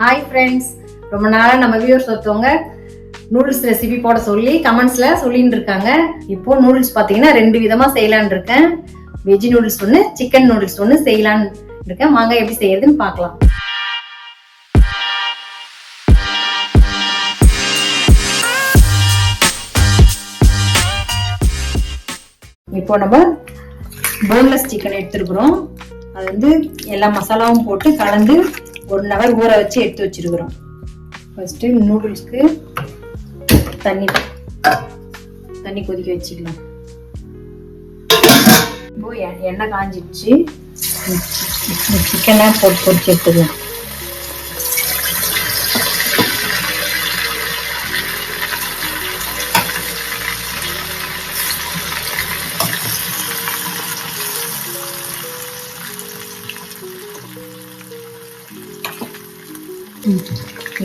Hi friends, ரொம்ப நாளாக நம்ம வியூவர்ஸ் ஒருத்தவங்க நூடுல்ஸ் ரெசிபி போட சொல்லி கமெண்ட்ஸ்ல சொல்லிட்டு இருக்காங்க. இப்போ நூடுல்ஸ் பார்த்தீங்கன்னா 2 விதமா செய்யலான்னு இருக்கேன். வெஜ் நூடுல்ஸ் ஒன்று, சிக்கன் நூடுல்ஸ் ஒன்று செய்யலான்னு இருக்கேன். வாங்க எப்படி செய்யறதுன்னு பார்க்கலாம். இப்போ நம்ம போன்லெஸ் சிக்கன் எடுத்துருக்குறோம். அது வந்து எல்லா மசாலாவும் போட்டு கலந்து 1 hour ஊற வச்சு எடுத்து வச்சிருக்கிறோம். ஃபர்ஸ்ட் நூடுல்ஸ்க்கு தண்ணி கொதிக்க வச்சுக்கலாம். இப்போ எண்ணெய் காஞ்சிடுச்சு. சிக்கனை போட்டு பொரிச்சு எடுத்துக்கலாம்.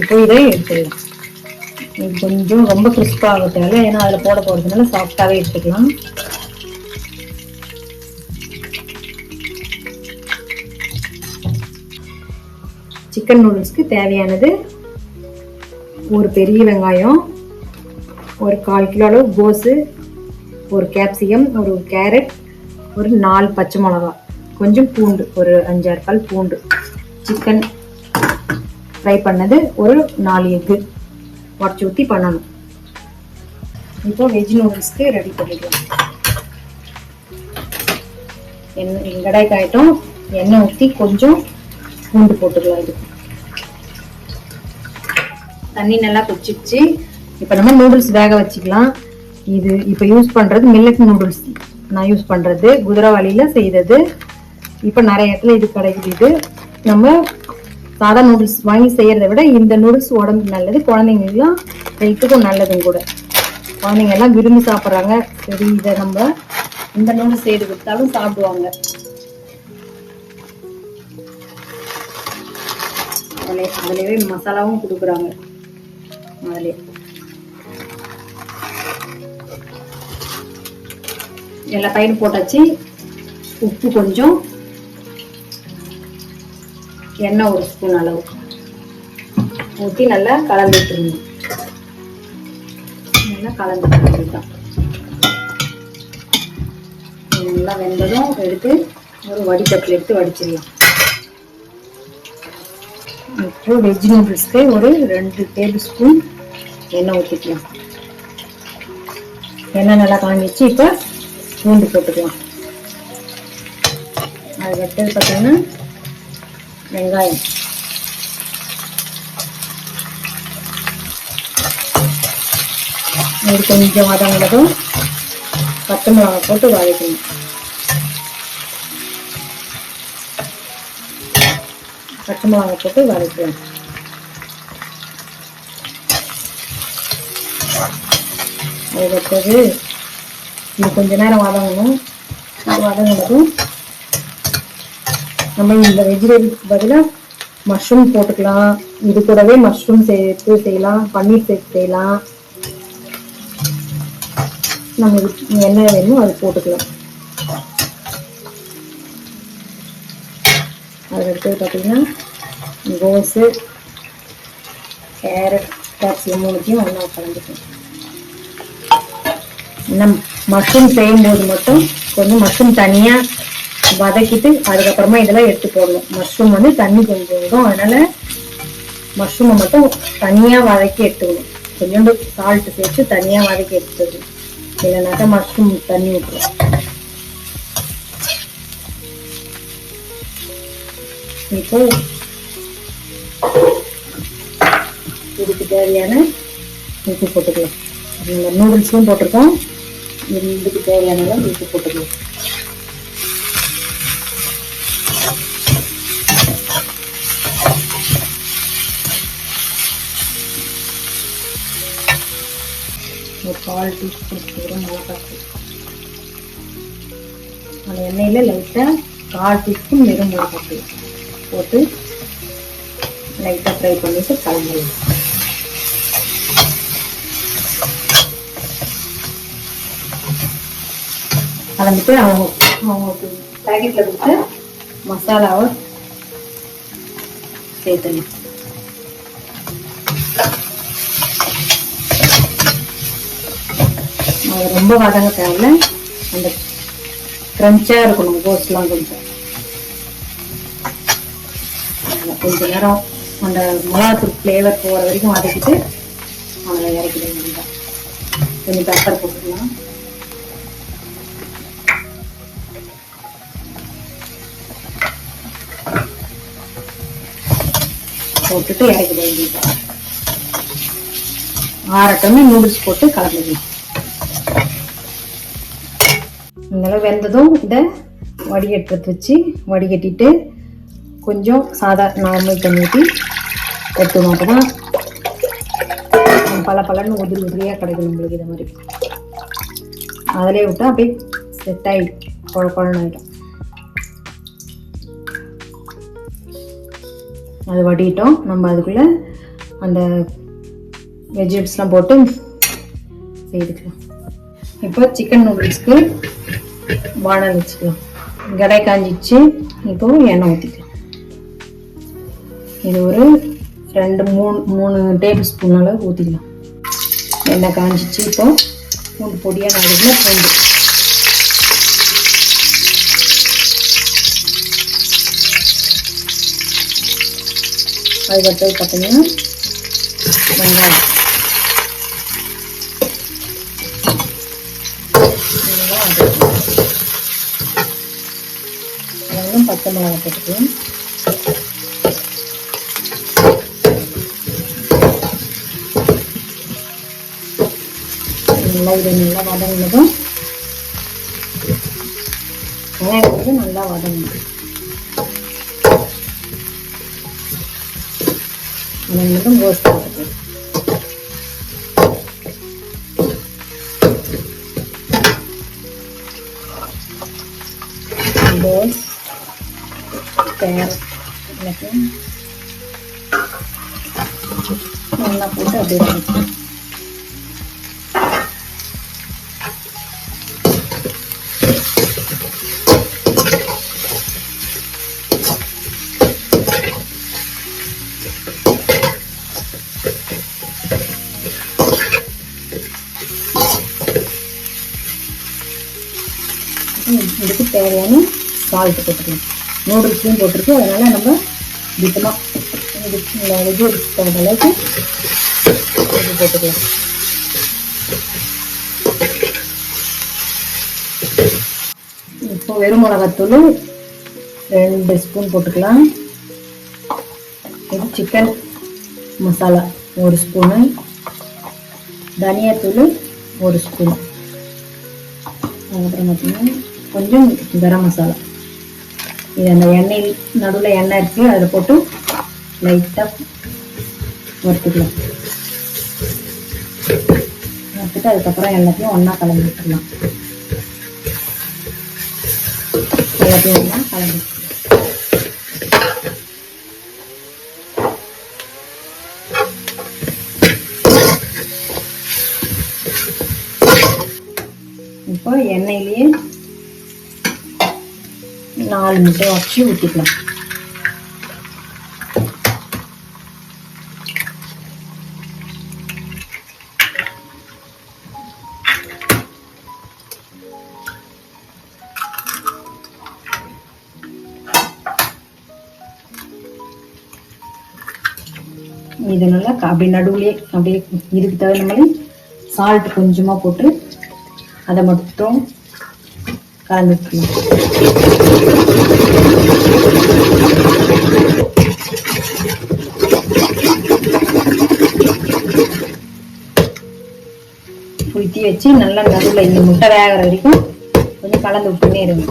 இப்போ இதை எடுத்துக்கலாம். இது கொஞ்சம் ரொம்ப கிறிஸ்பா ஆகத்தால, ஏன்னா அதில் போட போகிறதுனால சாஃப்டாகவே எடுத்துக்கலாம். சிக்கன் நூடுல்ஸ்க்கு தேவையானது ஒரு பெரிய வெங்காயம், ஒரு 1/4 கிலோ அளவு கோஸு, ஒரு கேப்சிகம், ஒரு கேரட், ஒரு 4 பச்சை மிளகா, கொஞ்சம் பூண்டு, ஒரு 5-6 பல் பூண்டு, சிக்கன் ஃப்ரை பண்ணது, ஒரு 4 எக்கு உடச்சி ஊற்றி பண்ணணும். இப்போ வெஜ் நூடுல்ஸ்க்கு ரெடி பண்ணிக்கலாம். கடாய் காயட்டும், எண்ணெய் ஊற்றி கொஞ்சம் பூண்டு போட்டுக்கலாம். இது தண்ணி நல்லா கொதிச்சிடுச்சு. இப்போ நம்ம நூடுல்ஸ் வேக வச்சுக்கலாம். இது இப்போ யூஸ் பண்ணுறது மில்லட் நூடுல்ஸ். நான் யூஸ் பண்ணுறது குதிரைவாளியில் செய்கிறது. இப்போ நிறைய இடத்துல இது கிடைக்குது. இது நம்ம சாதா நூடுல்ஸ் வாங்கி செய்யறதை விட இந்த நூடுல்ஸ் உடம்புக்கு நல்லது, குழந்தைங்களுக்குலாம் ஹெல்த்துக்கும் நல்லதும் கூட. குழந்தைங்க எல்லாம் விரும்பி சாப்பிட்றாங்க. சரி, இதை நம்ம இந்த நூடுல்ஸ் செய்து கொடுத்தாலும் சாப்பிடுவாங்க. அதுலேயே மசாலாவும் கொடுக்குறாங்க. அதுலேயே எல்லா பயிரும் போட்டாச்சு. உப்பு கொஞ்சம், எண்ணெய் 1 ஸ்பூன் அளவு ஊற்றி நல்லா கலந்து விட்டுருங்க. நல்லா கலந்து தான் நல்லா வெந்ததும் எடுத்து ஒரு வடிகட்டில் எடுத்து வடிச்சிடலாம். இப்போ வெஜ் நூடுல்ஸ்க்கு ஒரு 2 டேபிள் ஸ்பூன் எண்ணெய் ஊற்றிக்கலாம். எண்ணெய் நல்லா காஞ்சிச்சு. இப்போ பூண்டு போட்டுக்கலாம். அது வெட்டது பார்த்தீங்கன்னா வெங்காயம், இது கொஞ்சம் வதங்கினதும் பச்சை மிளகாய் போட்டு வதக்கணும். பச்சை மிளகாய் போட்டு வதக்கலாம். அது வெட்டது இது கொஞ்ச நேரம் வதங்கணும். வதங்கினதும் நம்ம இந்த வெஜிடபிள்ஸ்க்கு பதிலாக மஷ்ரூம் போட்டுக்கலாம். இது கூடவே மஷ்ரூம் சேர்த்து செய்யலாம், பன்னீர் சேர்த்து செய்யலாம். நம்ம என்ன வேணுமோ அது போட்டுக்கலாம். அது எடுத்து பார்த்தீங்கன்னா கோஸு, கேரட், கேப்சிகம் 3த்தையும் ஒன்றா கலந்துக்கலாம். நம்ம மஷ்ரூம் செய்யும்போது மட்டும் கொஞ்சம் மஷ்ரூம் தனியாக வதக்கிட்டு அதுக்கப்புறமா இதெல்லாம் எடுத்து போடணும். மஷ்ரூம் வந்து தண்ணி கொஞ்சம் விடும், அதனால மஷ்ரூமை மட்டும் தனியாக வதக்கி எடுத்துக்கணும். கொஞ்சோண்டு சால்ட்டு சேர்த்து தனியாக வதக்கி எடுத்துக்கணும். இல்லைனாக்கா மஷ்ரூம் தண்ணி விட்டுரும். இப்போ இதுக்கு தேவையான உப்பு போட்டுக்கலாம். நூடுல்ஸும் போட்டிருக்கோம். இதுக்கு தேவையான உப்பு போட்டுக்கலாம். ஒரு 1/4 டீஸ்பூன் மிளகாத்தூள். அந்த எண்ணெயில் லைட்டாக 1/4 டீஸ்பூன் வெறும் மிளகாத்தூள் போட்டு லைட்டாக ஃப்ரை பண்ணிட்டு கலந்துடலாம். கலந்துட்டு அவங்க பேக்கெட்டில் கொடுத்து மசாலாவை சேர்த்துணும். அது ரொம்ப வதங்க தேவையில்ல, அந்த கிரன்ச்சாக இருக்கணும் கோஸ்லாம் கொஞ்சம். கொஞ்ச நேரம் அந்த மிளகாத்தூள் ஃப்ளேவர் போகிற வரைக்கும் வதக்கிட்டு அதில் இறக்கிட வேண்டியதான். கொஞ்சம் பெப்பர் போட்டுக்கலாம். போட்டுட்டு இறக்கிட வேண்டியதான். ஆறட்டமே நூடுல்ஸ் போட்டு கலந்துக்கலாம். இந்தளவு வெந்ததும் இதை வடிகட்டுறது வச்சு வடிகட்டிட்டு கொஞ்சம் நார்மல் தண்ணி ஊற்றி கட்டணும். அப்போ தான் பலன்னு உதிரி உதிரியாக கிடைக்கும் நம்மளுக்கு. இதை மாதிரி அதிலே விட்டால் அப்படியே செட் ஆகிடும், குழன்னு ஆகிடும். அது வடிட்டோம். நம்ம அதுக்குள்ளே அந்த வெஜிடபிள்ஸ்லாம் போட்டு செய்துக்கலாம். இப்போ சிக்கன் நூடுல்ஸ்க்கு வானல் வச்சுக்கலாம். கடை காஞ்சிச்சு. இப்போ எண்ணெய் ஊற்றிக்கலாம். இது ஒரு 2-3 டேபிள் ஸ்பூன் அளவு ஊற்றிக்கலாம். எண்ணெய் காஞ்சிச்சு. இப்போ பூண்டு பொடியாக நடுவில் பூண்டு, அதுக்கடுத்தது பார்த்தீங்கன்னா வெங்காயம், பச்சை மிளகாய் போட்டுக்கலாம். இது நல்லா வதங்கினதும் வெங்காயம் நல்லா வதங்கணும். வதங்கினதும் கோஸ் போட்டுக்கலாம். கோஸ், கேரட் எல்லாத்தையும் நல்லா போட்டு அப்படியே வதக்கலாம். இதுக்கு தேவையான சால்ட் போட்டுக்கலாம். நூடுல்ஸ்லையும் போட்டிருக்கு, அதனால நம்ம திட்டமாக வெஜிடபிள்ஸ் தகுந்த அளவுக்கு இது போட்டுக்கலாம். இப்போ வெறும் மிளகாத்தூள் 2 ஸ்பூன் போட்டுக்கலாம். இது சிக்கன் மசாலா 1 ஸ்பூனு, தனியாத்தூள் 1 ஸ்பூன், அதுக்கப்புறம் பார்த்தீங்கன்னா கொஞ்சம் கரம் மசாலா. இது அந்த எண்ணெய் நடுவில் எண்ணெய் இருக்கு, அதில் போட்டு லைட்டாக வறுத்துக்கலாம். வறுத்துட்டு அதுக்கப்புறம் எல்லாத்தையும் ஒன்றா கலந்து விட்டுக்கலாம். எல்லாத்தையும் ஒன்றா கலந்து இப்போ எண்ணெயிலேயே 4 முட்டை வச்சு ஊற்றிக்கலாம். இது நல்லா அப்படியே நடுவுலேயே அப்படியே இதுக்கு தகுந்த மாதிரி சால்ட் கொஞ்சமாக போட்டு அதை மட்டும் கலந்துக்கலாம். ஊற்றி வச்சு நல்லா நடுவில் இந்த முட்டை வேகிற வரைக்கும் கொஞ்சம் கலந்து விட்டுனே இருங்க.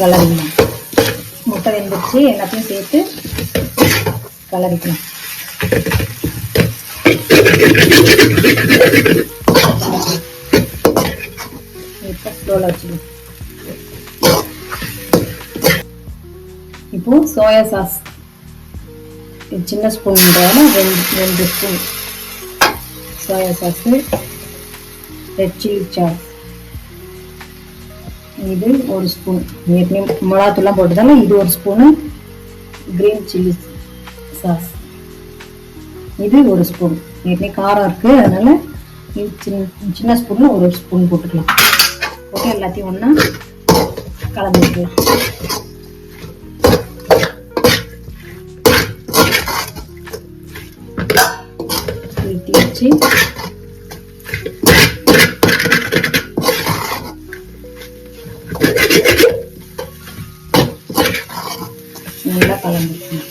கலரிக்கலாம். முட்டை வெந்துச்சு, எல்லாத்தையும் சேர்த்து கலரிக்கலாம். இப்போ ஸ்லோவில் வச்சுக்கலாம். இப்போ சோயா சாஸ் சின்ன spoon 2 spoon soya sauce, red chilli sauce, இது ஒரு ஸ்பூன். ஏற்கனவே மிளகாத்தூள்லாம் போட்டதால இது ஒரு ஸ்பூனு. கிரீன் சில்லி சாஸ் இது ஒரு ஸ்பூன். ஏற்கனவே காரம் இருக்கு, அதனால இது சின்ன ஸ்பூன்ல ஒரு ஸ்பூன் போட்டுக்கலாம். போட்டு எல்லாத்தையும் ஒண்ணா கலந்துட்டு ஊற்றி வச்சு நல்லா கலந்துக்கணும்.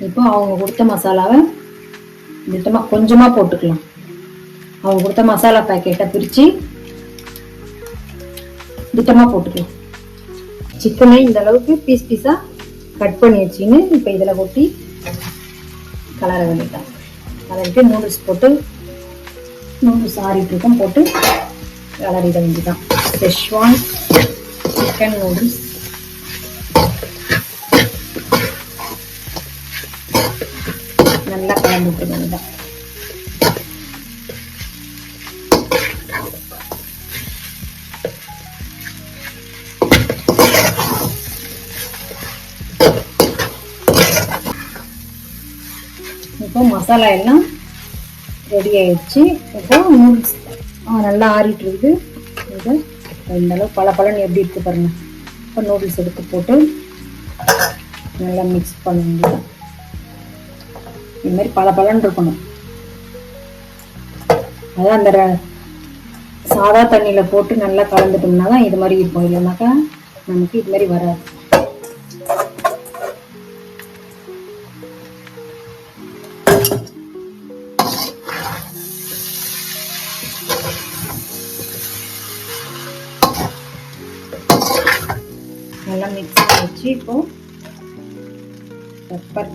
இப்போ அவங்க கொடுத்த மசாலாவை கொஞ்சமா போட்டுக்கலாம். அவங்க கொடுத்த மசாலா பேக்கெட்டை பிரிச்சு திட்டமா போட்டுக்கலாம். சிக்கனை இந்த அளவுக்கு பீஸ் பீஸா கட் பண்ணி வச்சுன்னு இப்போ இதில் கொட்டி கலர வேண்டியதான். கலரிட்டு நூடுல்ஸ் போட்டு நூடுல்ஸ் ஆறிட்டு போட்டு கலரிட வேண்டியதான். செஷ்வான் சிக்கன் நூடுல்ஸ் நல்லா கலந்து விட்டு வேண்டியதான். இப்போ மசாலா எல்லாம் ரெடி ஆயிடுச்சு. இப்போ நூடுல்ஸ் நல்லா ஆறிட்டு இருக்குது. இது இந்த அளவு பழன்னு எப்படி இருக்கு பாருங்க. இப்போ நூடுல்ஸ் எடுத்து போட்டு நல்லா மிக்ஸ் பண்ண வேண்டியது. இது மாதிரி பழன்னு இருக்கணும். அதான் அந்த சாதா தண்ணியில போட்டு நல்லா கலந்துட்டோம்னா தான் இது மாதிரி இருக்கும். இல்லைனாக்கா நமக்கு இது மாதிரி வராது. நல்லா மிக்ஸ் வச்சு இப்போ பெப்பர்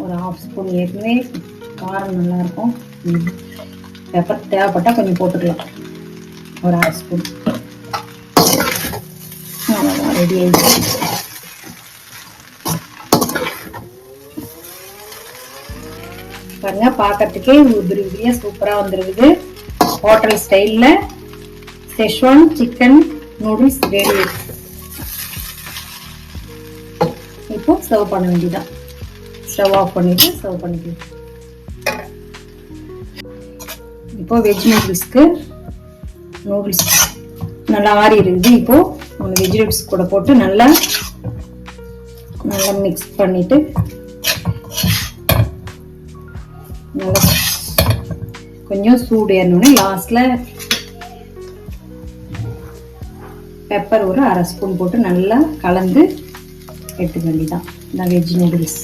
ஒரு 1/2 ஸ்பூன். ஏற்கனவே காரம் நல்லா இருக்கும். பெப்பர் தேவைப்பட்டா கொஞ்சம் போட்டுக்கலாம். ஒரு 1/2 ஸ்பூன். அவ்வளோதான், ரெடி ஆயிடுச்சு. பாருங்க, பார்க்கறதுக்கே உதிரியா சூப்பரா வந்துருக்குது. ஹோட்டல் ஸ்டைல்ல செஷ்வான் சிக்கன் நூடுல்ஸ் ரெடி. இப்போ சர்வ் பண்ண வேண்டியதான். ஸ்டவ் ஆஃப் பண்ணிட்டு சர்வ் பண்ணிக்கலாம். இப்போ வெஜ் நூடுல்ஸ்க்கு நூடுல்ஸ் நல்லா ஆறி இருக்குது. இப்போ வெஜிடபிள்ஸ் கூட போட்டு நல்லா மிக்ஸ் பண்ணிட்டு நல்லா கொஞ்சம் சூடு ஏறணும்னு லாஸ்ட்ல பெப்பர் ஒரு 1/2 ஸ்பூன் போட்டு நல்லா கலந்து எடுத்துக்க வேண்டியதான். இந்த வெஜ் நூடுல்ஸ்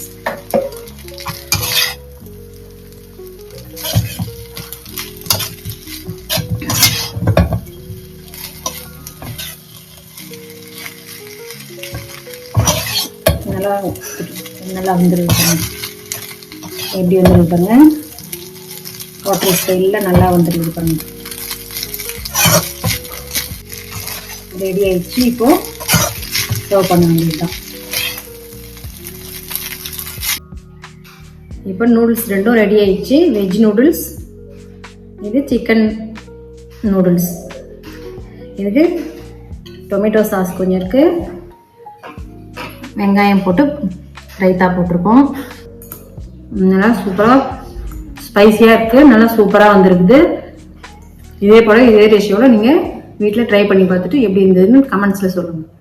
நல்லா வந்துருக்கு. எப்படி வந்துருக்கு பாருங்க. ஹோட்டல் ஸ்டைல்ல நல்லா வந்துருக்கு பாருங்க. ரெடி ஆயிடுச்சு. இப்போ சர்வ் பண்ண வேண்டியதுதான். இப்போ நூடுல்ஸ் ரெண்டும் ரெடி ஆயிடுச்சு. வெஜ் நூடுல்ஸ், இது சிக்கன் நூடுல்ஸ். இதுக்கு டொமேட்டோ சாஸ் கொஞ்சம் இருக்கு. வெங்காயம் போட்டு ரைத்தா போட்டிருக்கோம். நல்லா சூப்பராக ஸ்பைசியாக இருக்குது. நல்லா சூப்பராக வந்துருக்குது. இதே போல் இதே ரேஷியோவில் நீங்கள் வீட்டில் ட்ரை பண்ணி பார்த்துட்டு எப்படி இருந்ததுன்னு கமெண்ட்ஸில் சொல்லுங்கள்.